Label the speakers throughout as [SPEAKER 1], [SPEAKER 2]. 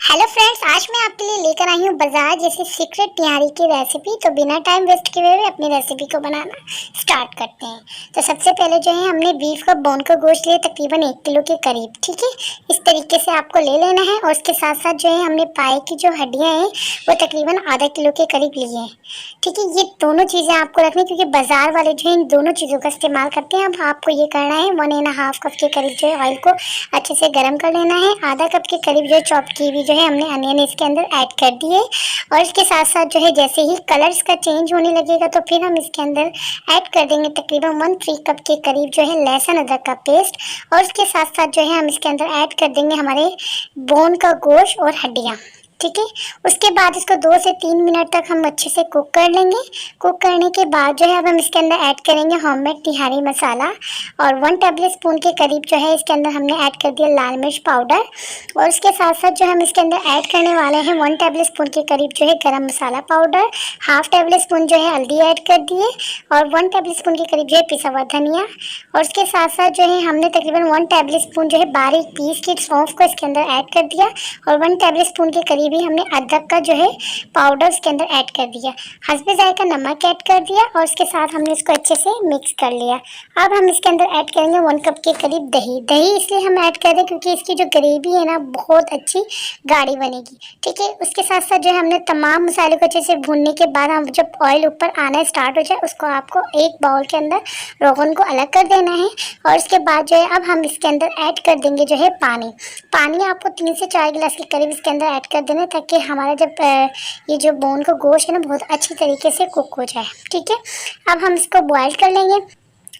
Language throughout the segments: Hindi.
[SPEAKER 1] हेलो फ्रेंड्स, आज मैं आपके लिए लेकर आई हूँ बाजार जैसे सीक्रेट निहारी की रेसिपी। तो बिना टाइम वेस्ट किए हुए अपनी रेसिपी को बनाना स्टार्ट करते हैं। तो सबसे पहले जो है हमने बीफ का बोन का गोश्त लिया तकरीबन 1 किलो के करीब। ठीक है, इस तरीके से आपको ले लेना है। और उसके साथ साथ जो है हमने पाए की जो हड्डियाँ हैं वो तकरीबन आधा किलो के करीब लिए हैं। ठीक है, ये दोनों चीज़ें आपको रखनी, क्योंकि बाजार वाले जो है इन दोनों चीज़ों का इस्तेमाल करते हैं। अब आपको ये करना है 1.5 कप के करीब जो है ऑयल को अच्छे से गर्म कर लेना है। आधा कप के करीब जो है चॉप की हुई जो है हमने अनियन इसके अंदर ऐड कर दिए। और इसके साथ साथ जो है जैसे ही कलर इसका चेंज होने लगेगा तो फिर हम इसके अंदर ऐड कर देंगे तकरीबन 1/3 कप के करीब जो है लहसुन अदरक का पेस्ट। और इसके साथ साथ जो है हम इसके अंदर ऐड कर देंगे हमारे बोन का गोश्त और हड्डियाँ। ठीक है, उसके बाद इसको 2 से 3 मिनट तक हम अच्छे से कुक कर लेंगे। कुक करने के बाद जो है अब हम इसके अंदर ऐड करेंगे होममेड तिहारी मसाला। और 1 टेबल स्पून के करीब जो है इसके अंदर हमने ऐड कर दिया लाल मिर्च पाउडर। और उसके साथ साथ जो हम इसके अंदर ऐड करने वाले हैं 1 टेबल स्पून के करीब जो है गरम मसाला पाउडर। हाफ टेबल स्पून जो है हल्दी ऐड कर दिए। और 1 टेबल स्पून के करीब जो है पिसा हुआ धनिया। और उसके साथ साथ जो है हमने तकरीबन 1 टेबल स्पून जो है बारीक पीस की सौंफ को इसके अंदर ऐड कर दिया। और 1 टेबल स्पून के करीब भी हमने अदरक का जो है पाउडर इसके अंदर ऐड कर दिया। हस्बे जायका नमक ऐड कर दिया। और उसके साथ हमने इसको अच्छे से मिक्स कर लिया। अब हम इसके अंदर ऐड करेंगे 1 कप के करीब दही। दही इसलिए हम ऐड कर रहे हैं क्योंकि इसकी जो ग्रेवी है ना बहुत अच्छी गाढ़ी बनेगी। ठीक है, उसके साथ साथ जो है हमने तमाम मसाले को अच्छे से भूनने के बाद हम जब ऑयल ऊपर आना स्टार्ट हो जाए उसको आपको एक बाउल के अंदर रोगन को अलग कर देना है। और उसके बाद जो है अब हम इसके अंदर ऐड कर देंगे जो है पानी। पानी आपको 3 से 4 गिलास के करीब इसके अंदर ऐड कर देना है, ताकि हमारा जब ये जो बोन का गोश्त है ना बहुत अच्छी तरीके से कुक हो जाए। ठीक है, अब हम इसको बॉयल कर लेंगे।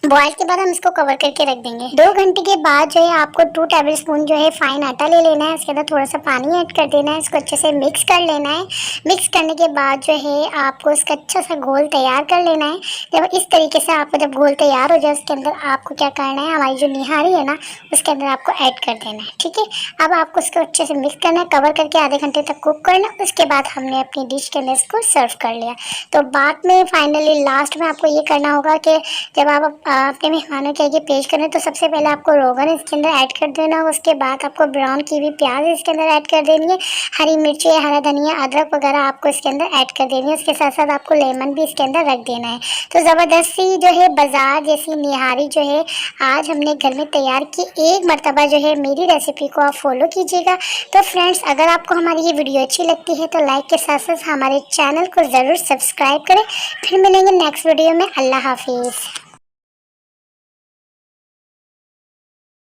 [SPEAKER 1] बॉयल के बाद हम इसको कवर करके रख देंगे। 2 घंटे के बाद जो है आपको 2 टेबल स्पून जो है फाइन आटा ले लेना है। उसके अंदर थोड़ा सा पानी ऐड कर देना है। इसको अच्छे से मिक्स कर लेना है। मिक्स करने के बाद जो है आपको इसका अच्छा सा घोल तैयार कर लेना है। जब इस तरीके से आपको जब घोल तैयार हो जाए उसके अंदर आपको क्या करना है, हमारी जो निहारी है ना उसके अंदर आपको ऐड कर देना है। ठीक है, अब आपको इसको अच्छे से मिक्स करना है, कवर करके आधे घंटे तक कुक करना। उसके बाद हमने अपनी डिश के अंदर इसको सर्व कर लिया। तो बाद में फाइनली लास्ट में आपको ये करना होगा कि जब आप अपने मेहमानों के आगे पेश करें तो सबसे पहले आपको रोगन इसके अंदर ऐड कर देना है। उसके बाद आपको ब्राउन की हुई प्याज इसके अंदर ऐड कर देनी है। हरी मिर्ची, हरा धनिया, अदरक वगैरह आपको इसके अंदर ऐड कर देनी है। उसके साथ साथ आपको लेमन भी इसके अंदर रख देना है। तो ज़बरदस्त सी जो है बाजार जैसी निहारी जो है आज हमने घर में तैयार की। एक मरतबा जो है मेरी रेसिपी को आप फॉलो कीजिएगा। तो फ्रेंड्स, अगर आपको हमारी ये वीडियो अच्छी लगती है तो लाइक के साथ साथ हमारे चैनल को ज़रूर सब्सक्राइब करें। फिर मिलेंगे नेक्स्ट वीडियो में। अल्लाह हाफिज़।